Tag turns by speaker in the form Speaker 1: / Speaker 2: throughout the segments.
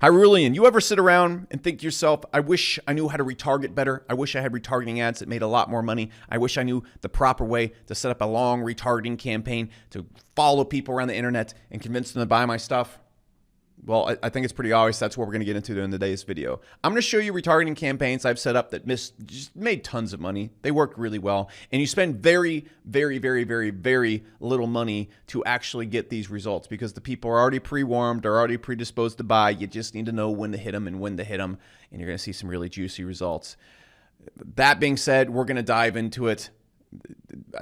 Speaker 1: Hi, Rulian. You ever sit around and think to yourself, I wish I knew how to retarget better. I wish I had retargeting ads that made a lot more money. I wish I knew the proper way to set up a long retargeting campaign to follow people around the internet and convince them to buy my stuff. Well, I think it's pretty obvious that's what we're going to get into in today's video. I'm going to show you retargeting campaigns I've set up that just made tons of money. They work really well. And you spend very, very, very, very, very little money to actually get these results because the people are already pre-warmed, are already predisposed to buy. You just need to know when to hit them and when to hit them. And you're going to see some really juicy results. That being said, we're going to dive into it.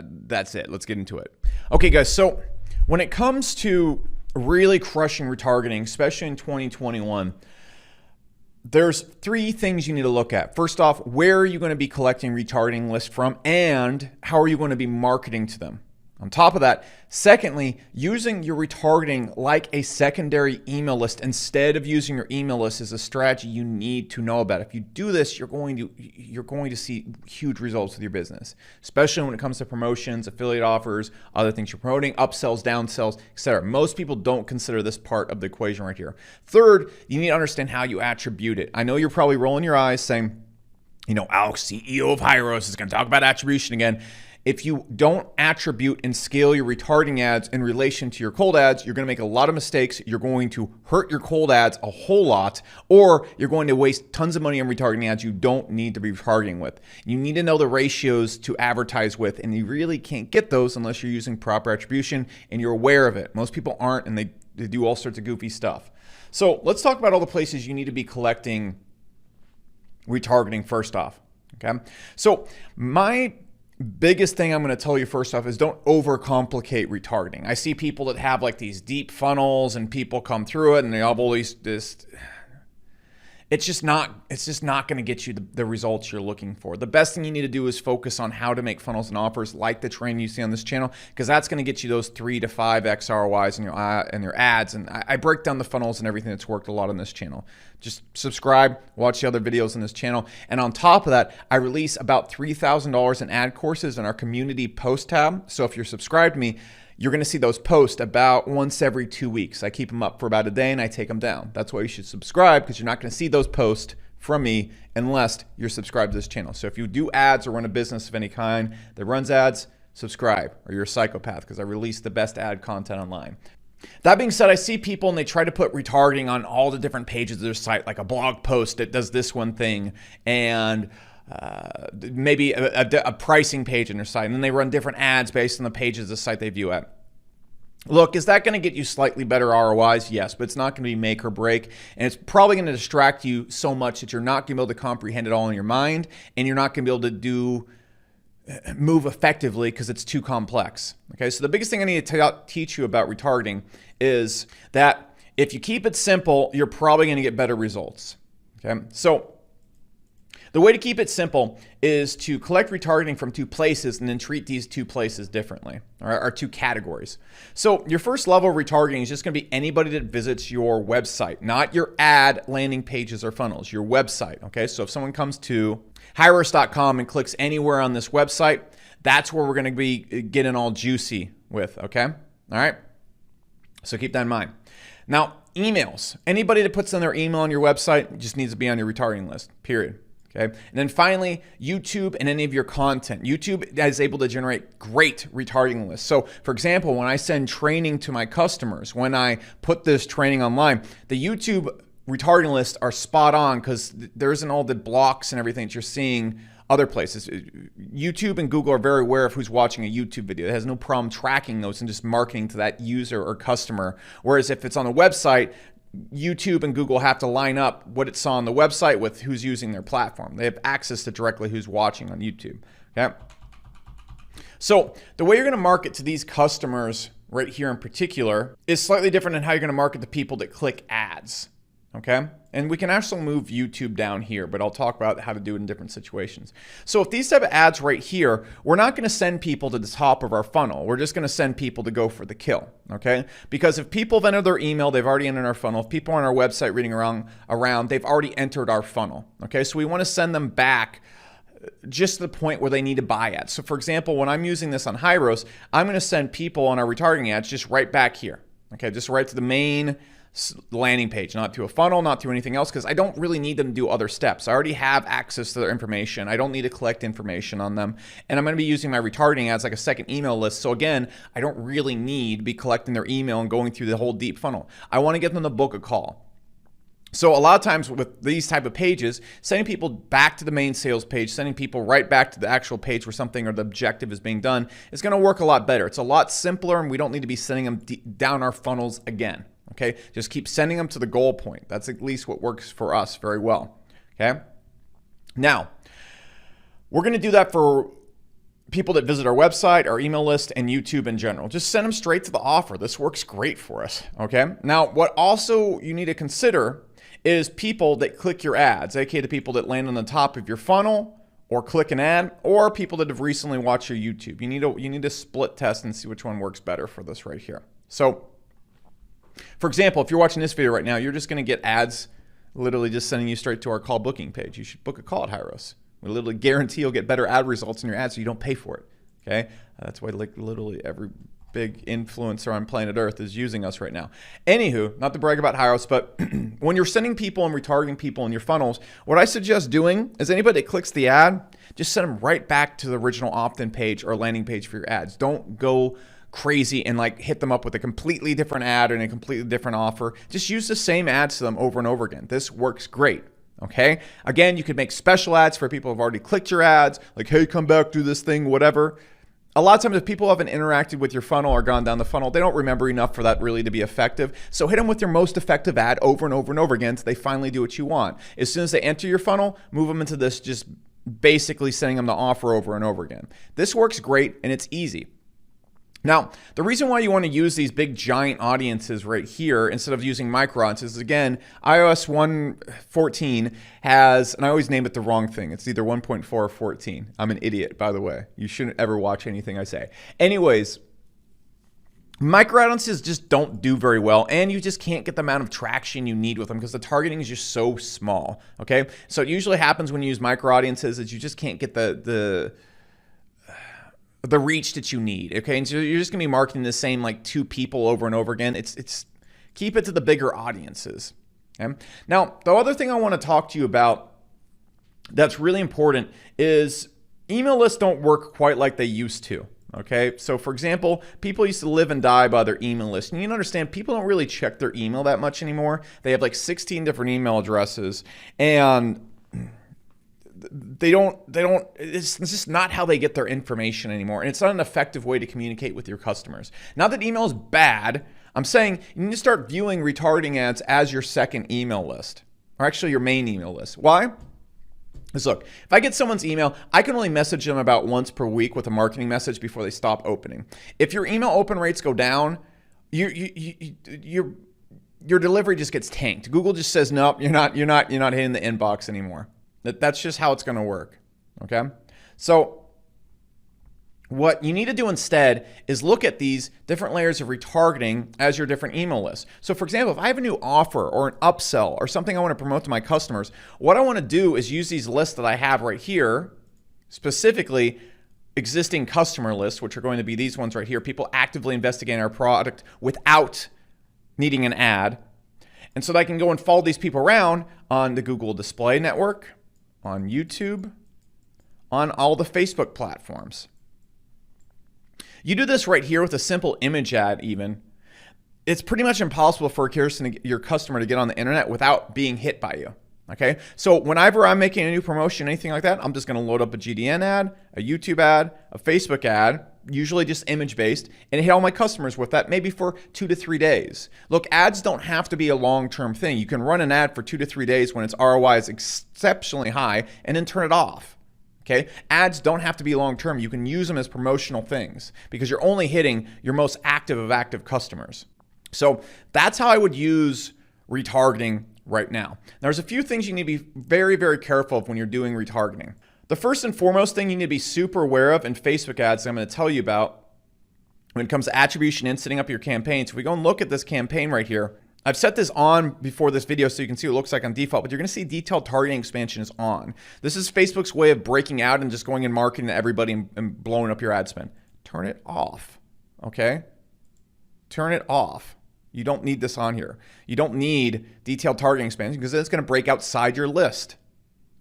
Speaker 1: That's it. Let's get into it. Okay, guys. So when it comes to really crushing retargeting, especially in 2021, there's three things you need to look at. First off, where are you going to be collecting retargeting lists from, and how are you going to be marketing to them? On top of that, secondly, using your retargeting like a secondary email list instead of using your email list is a strategy you need to know about. If you do this, you're going to see huge results with your business, especially when it comes to promotions, affiliate offers, other things you're promoting, upsells, downsells, etc. Most people don't consider this part of the equation right here. Third, you need to understand how you attribute it. I know you're probably rolling your eyes saying, Alex, CEO of Hyros, is going to talk about attribution again. If you don't attribute and scale your retargeting ads in relation to your cold ads, you're going to make a lot of mistakes. You're going to hurt your cold ads a whole lot, or you're going to waste tons of money on retargeting ads you don't need to be retargeting with. You need to know the ratios to advertise with, and you really can't get those unless you're using proper attribution and you're aware of it. Most people aren't, and they do all sorts of goofy stuff. So let's talk about all the places you need to be collecting retargeting first off. Okay. So my biggest thing I'm going to tell you first off is don't overcomplicate retargeting. I see people that have like these deep funnels and people come through it and they have all this. It's just not going to get you the results you're looking for. The best thing you need to do is focus on how to make funnels and offers like the training you see on this channel, because that's going to get you those 3 to 5x ROIs in your ads. And I break down the funnels and everything that's worked a lot on this channel. Just subscribe, watch the other videos on this channel. And on top of that, I release about $3,000 in ad courses in our community post tab. So if you're subscribed to me, you're going to see those posts about once every 2 weeks. I keep them up for about a day and I take them down. That's why you should subscribe, because you're not going to see those posts from me unless you're subscribed to this channel. So if you do ads or run a business of any kind that runs ads, subscribe, or you're a psychopath, because I release the best ad content online. That being said, I see people and they try to put retargeting on all the different pages of their site, like a blog post that does this one thing, and maybe a pricing page in their site, and then they run different ads based on the pages of the site they view at. Look, is that going to get you slightly better ROIs? Yes, but it's not going to be make or break, and it's probably going to distract you so much that you're not going to be able to comprehend it all in your mind, and you're not going to be able to move effectively because it's too complex. Okay, so the biggest thing I need to teach you about retargeting is that if you keep it simple, you're probably going to get better results. Okay, so the way to keep it simple is to collect retargeting from 2 places and then treat these 2 places differently, or 2 categories. So your first level of retargeting is just going to be anybody that visits your website, not your ad landing pages or funnels, your website. Okay, so if someone comes to Hyros.com and clicks anywhere on this website, that's where we're going to be getting all juicy with. Okay, all right. So keep that in mind. Now, emails. Anybody that puts in their email on your website just needs to be on your retargeting list. Period. Okay. And then finally, YouTube and any of your content. YouTube is able to generate great retargeting lists. So for example, when I send training to my customers, when I put this training online, the YouTube retargeting lists are spot on because there isn't all the blocks and everything that you're seeing other places. YouTube and Google are very aware of who's watching a YouTube video. It has no problem tracking those and just marketing to that user or customer. Whereas if it's on a website, YouTube and Google have to line up what it saw on the website with who's using their platform. They have access to directly who's watching on YouTube. Okay. So the way you're going to market to these customers right here in particular is slightly different than how you're going to market to people that click ads. Okay. And we can actually move YouTube down here, but I'll talk about how to do it in different situations. So if these type of ads right here, we're not going to send people to the top of our funnel. We're just going to send people to go for the kill. Okay. Because if people have entered their email, they've already entered our funnel. If people are on our website reading around, they've already entered our funnel. Okay. So we want to send them back just to the point where they need to buy ads. So for example, when I'm using this on Hyros, I'm going to send people on our retargeting ads just right back here. Okay. Just right to the main landing page, not through a funnel, not through anything else, because I don't really need them to do other steps. I already have access to their information. I don't need to collect information on them. And I'm going to be using my retargeting ads like a second email list. So again, I don't really need to be collecting their email and going through the whole deep funnel. I want to get them to book a call. So a lot of times with these type of pages, sending people back to the main sales page, sending people right back to the actual page where something or the objective is being done is going to work a lot better. It's a lot simpler, and we don't need to be sending them down our funnels again. Okay, just keep sending them to the goal point. That's at least what works for us very well. Okay, now we're going to do that for people that visit our website, our email list, and YouTube in general. Just send them straight to the offer. This works great for us. Okay, now what also you need to consider is people that click your ads, aka the people that land on the top of your funnel or click an ad, or people that have recently watched your YouTube. You need to split test and see which one works better for this right here. So, for example, if you're watching this video right now, you're just going to get ads literally just sending you straight to our call booking page. You should book a call at Hyros. We literally guarantee you'll get better ad results in your ads so you don't pay for it. Okay, that's why like literally every big influencer on planet Earth is using us right now. Anywho, not to brag about Hyros, but when you're sending people and retargeting people in your funnels, what I suggest doing is anybody that clicks the ad, just send them right back to the original opt-in page or landing page for your ads. Don't go crazy and like hit them up with a completely different ad and a completely different offer. Just use the same ads to them over and over again. This works great. Okay. Again, you could make special ads for people who've already clicked your ads, like, hey, come back, do this thing, whatever. A lot of times if people haven't interacted with your funnel or gone down the funnel, they don't remember enough for that really to be effective. So hit them with your most effective ad over and over and over again until they finally do what you want. As soon as they enter your funnel, move them into this, just basically sending them the offer over and over again. This works great and it's easy. Now, the reason why you want to use these big giant audiences right here instead of using micro audiences is, again, iOS 1.14 has, and I always name it the wrong thing. It's either 1.4 or 14. I'm an idiot, by the way. You shouldn't ever watch anything I say. Anyways, micro audiences just don't do very well, and you just can't get the amount of traction you need with them because the targeting is just so small, okay? So it usually happens when you use micro audiences is you just can't get the reach that you need, okay? And so you're just gonna be marketing the same like 2 people over and over again. It's keep it to the bigger audiences, okay? Now, the other thing I wanna talk to you about that's really important is email lists don't work quite like they used to, okay? So for example, people used to live and die by their email list. And you understand people don't really check their email that much anymore. They have like 16 different email addresses, and it's just not how they get their information anymore. And it's not an effective way to communicate with your customers. Not that email is bad. I'm saying you need to start viewing retargeting ads as your second email list, or actually your main email list. Why? Because look, if I get someone's email, I can only message them about once per week with a marketing message before they stop opening. If your email open rates go down, your delivery just gets tanked. Google just says, nope, you're not hitting the inbox anymore. That's just how it's going to work, okay? So what you need to do instead is look at these different layers of retargeting as your different email lists. So for example, if I have a new offer or an upsell or something I want to promote to my customers, what I want to do is use these lists that I have right here, specifically existing customer lists, which are going to be these ones right here, people actively investigating our product without needing an ad. And so that I can go and follow these people around on the Google Display Network, on YouTube, on all the Facebook platforms. You do this right here with a simple image ad even. It's pretty much impossible for your customer to get on the internet without being hit by you, okay? So whenever I'm making a new promotion, anything like that, I'm just gonna load up a GDN ad, a YouTube ad, a Facebook ad, usually just image-based, and hit all my customers with that maybe for 2 to 3 days. Look, ads don't have to be a long-term thing. You can run an ad for 2 to 3 days when its ROI is exceptionally high and then turn it off, okay? Ads don't have to be long-term. You can use them as promotional things because you're only hitting your most active of active customers. So that's how I would use retargeting right now. There's a few things you need to be very, very careful of when you're doing retargeting. The first and foremost thing you need to be super aware of in Facebook ads that I'm going to tell you about when it comes to attribution and setting up your campaigns. If we go and look at this campaign right here, I've set this on before this video so you can see what it looks like on default, but you're going to see detailed targeting expansion is on. This is Facebook's way of breaking out and just going and marketing to everybody and blowing up your ad spend. Turn it off, okay? Turn it off. You don't need this on here. You don't need detailed targeting expansion because it's going to break outside your list.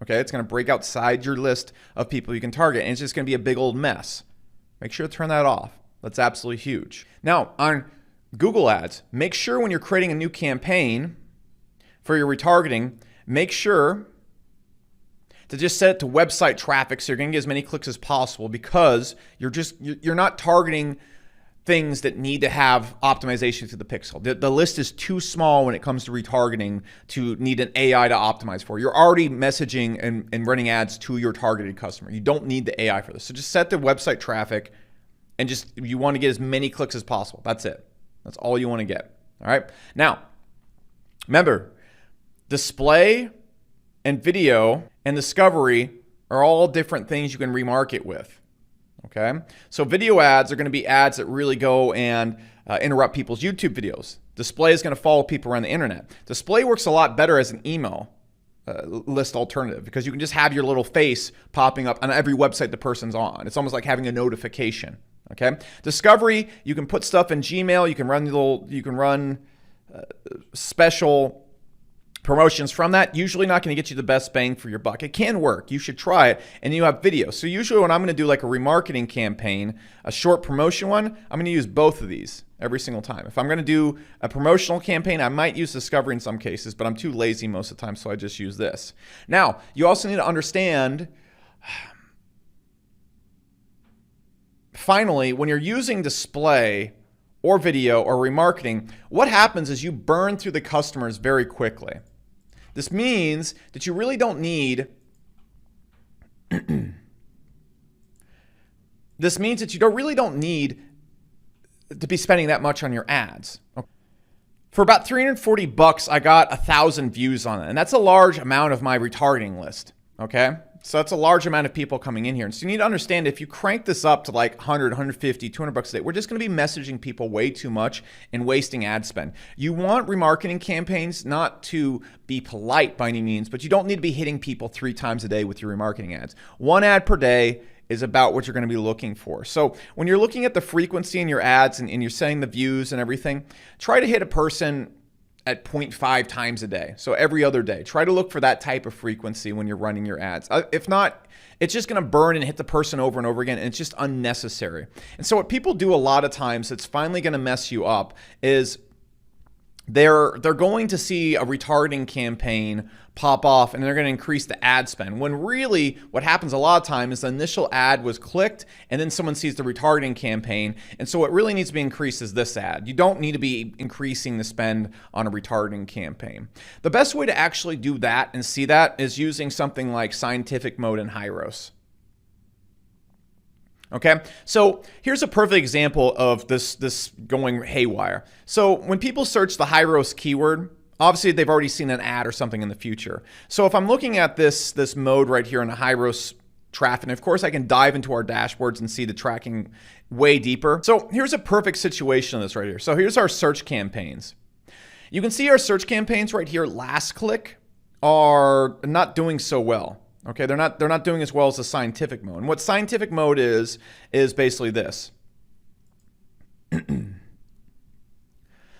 Speaker 1: Okay, it's going to break outside your list of people you can target, and it's just going to be a big old mess. Make sure to turn that off. That's absolutely huge. Now, on Google Ads, make sure when you're creating a new campaign for your retargeting, make sure to just set it to website traffic so you're going to get as many clicks as possible, because you're not targeting things that need to have optimization through the pixel. The list is too small when it comes to retargeting to need an AI to optimize for. You're already messaging and running ads to your targeted customer. You don't need the AI for this. So just set the website traffic, and you want to get as many clicks as possible. That's it. That's all you want to get. All right. Now, remember, display and video and discovery are all different things you can remarket with. Okay, so video ads are going to be ads that really go and interrupt people's YouTube videos. Display is going to follow people around the internet. Display works a lot better as an email list alternative because you can just have your little face popping up on every website the person's on. It's almost like having a notification. Okay, discovery, you can put stuff in Gmail. You can run special promotions from that. Usually not going to get you the best bang for your buck. It can work. You should try it. And you have video. So usually when I'm going to do like a remarketing campaign, a short promotion one, I'm going to use both of these every single time. If I'm going to do a promotional campaign, I might use discovery in some cases, but I'm too lazy most of the time, so I just use this. Now, you also need to understand, finally, when you're using display or video or remarketing, what happens is you burn through the customers very quickly. This means that you really don't need this means that you really don't need to be spending that much on your ads. For about $340, I got 1,000 views on it, and that's a large amount of my retargeting list. Okay, so that's a large amount of people coming in here. And so you need to understand, if you crank this up to like 100, 150, 200 bucks a day, we're just going to be messaging people way too much and wasting ad spend. You want remarketing campaigns not to be polite by any means, but you don't need to be hitting people 3 times a day with your remarketing ads. 1 ad per day is about what you're going to be looking for. So when you're looking at the frequency in your ads and you're setting the views and everything, try to hit a person at 0.5 times a day. So every other day. Try to look for that type of frequency when you're running your ads. If not, it's just going to burn and hit the person over and over again, and it's just unnecessary. And so what people do a lot of times that's finally going to mess you up is they're going to see a retargeting campaign pop off and they're going to increase the ad spend, when really what happens a lot of time is the initial ad was clicked and then someone sees the retargeting campaign, and so what really needs to be increased is this ad. You don't need to be increasing the spend on a retargeting campaign. The best way to actually do that and see that is using something like scientific mode and Hyros. Okay, so here's a perfect example of this going haywire. So when people search the Hyros keyword, obviously they've already seen an ad or something in the future. So if I'm looking at this mode right here in the Hyros traffic, and of course I can dive into our dashboards and see the tracking way deeper. So here's a perfect situation of this right here. So here's our search campaigns. You can see our search campaigns right here, last click, are not doing so well. Okay, they're not doing as well as the scientific mode. And what scientific mode is basically this.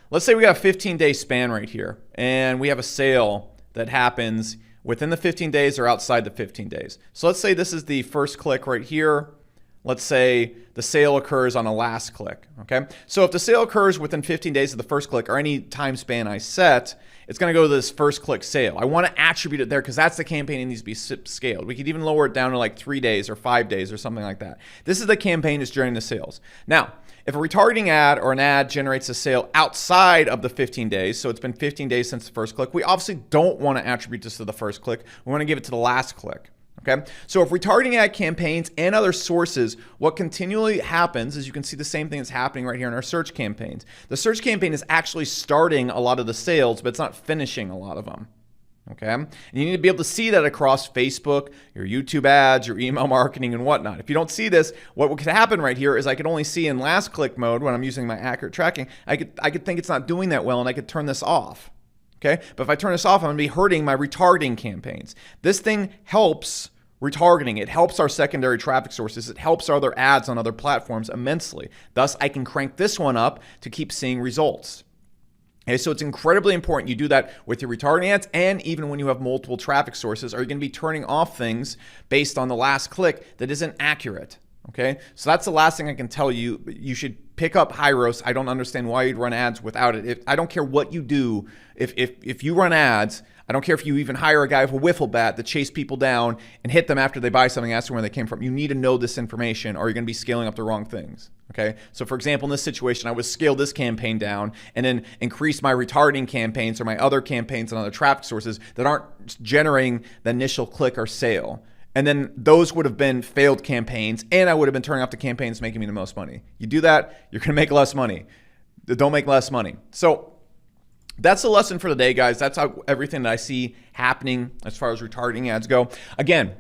Speaker 1: Let's say we got a 15-day span right here, and we have a sale that happens within the 15 days or outside the 15 days. So let's say this is the first click right here. Let's say the sale occurs on a last click, okay? So if the sale occurs within 15 days of the first click or any time span I set, it's gonna go to this first click sale. I wanna attribute it there because that's the campaign that needs to be scaled. We could even lower it down to like 3 days or 5 days or something like that. This is the campaign that's generating the sales. Now, if a retargeting ad or an ad generates a sale outside of the 15 days, so it's been 15 days since the first click, we obviously don't wanna attribute this to the first click. We wanna give it to the last click. Okay, so if retargeting ad campaigns and other sources, what continually happens is you can see the same thing that's happening right here in our search campaigns. The search campaign is actually starting a lot of the sales, but it's not finishing a lot of them. Okay, and you need to be able to see that across Facebook, your YouTube ads, your email marketing, and whatnot. If you don't see this, what could happen right here is I could only see in last click mode when I'm using my accurate tracking. I could think it's not doing that well, and I could turn this off. Okay, but if I turn this off, I'm gonna be hurting my retargeting campaigns. This thing helps retargeting. It helps our secondary traffic sources. It helps our other ads on other platforms immensely. Thus, I can crank this one up to keep seeing results. Okay, so it's incredibly important you do that with your retargeting ads, and even when you have multiple traffic sources, are you going to be turning off things based on the last click that isn't accurate? Okay, so that's the last thing I can tell you. You should pick up Hyros. I don't understand why you'd run ads without it. I don't care what you do. If you run ads, I don't care if you even hire a guy with a wiffle bat to chase people down and hit them after they buy something, ask them where they came from. You need to know this information, or you're going to be scaling up the wrong things. Okay, so for example, in this situation, I would scale this campaign down and then increase my retargeting campaigns or my other campaigns and other traffic sources that aren't generating the initial click or sale. And then those would have been failed campaigns, and I would have been turning off the campaigns making me the most money. You do that, you're going to make less money. Don't make less money. So that's the lesson for the day, guys. That's how everything that I see happening as far as retargeting ads go. Again,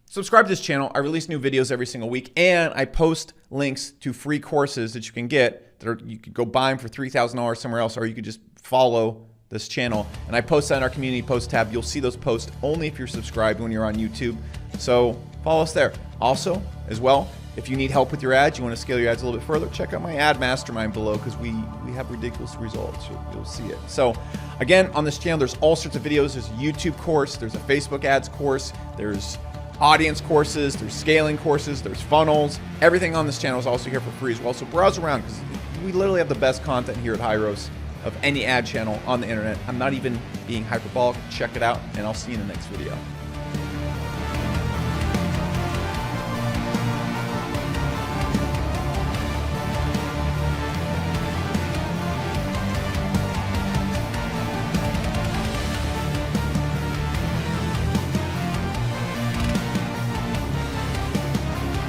Speaker 1: subscribe to this channel. I release new videos every single week, and I post links to free courses that you can get that you could go buy them for $3,000 somewhere else, or you could just follow this channel. And I post that in our community post tab. You'll see those posts only if you're subscribed when you're on YouTube. So follow us there. Also, as well, if you need help with your ads, you want to scale your ads a little bit further, check out my ad mastermind below, because we have ridiculous results. You'll see it. So again, on this channel, there's all sorts of videos. There's a YouTube course, there's a Facebook ads course, there's audience courses, there's scaling courses, there's funnels. Everything on this channel is also here for free as well. So browse around, because we literally have the best content here at Hyros of any ad channel on the internet. I'm not even being hyperbolic. Check it out, and I'll see you in the next video.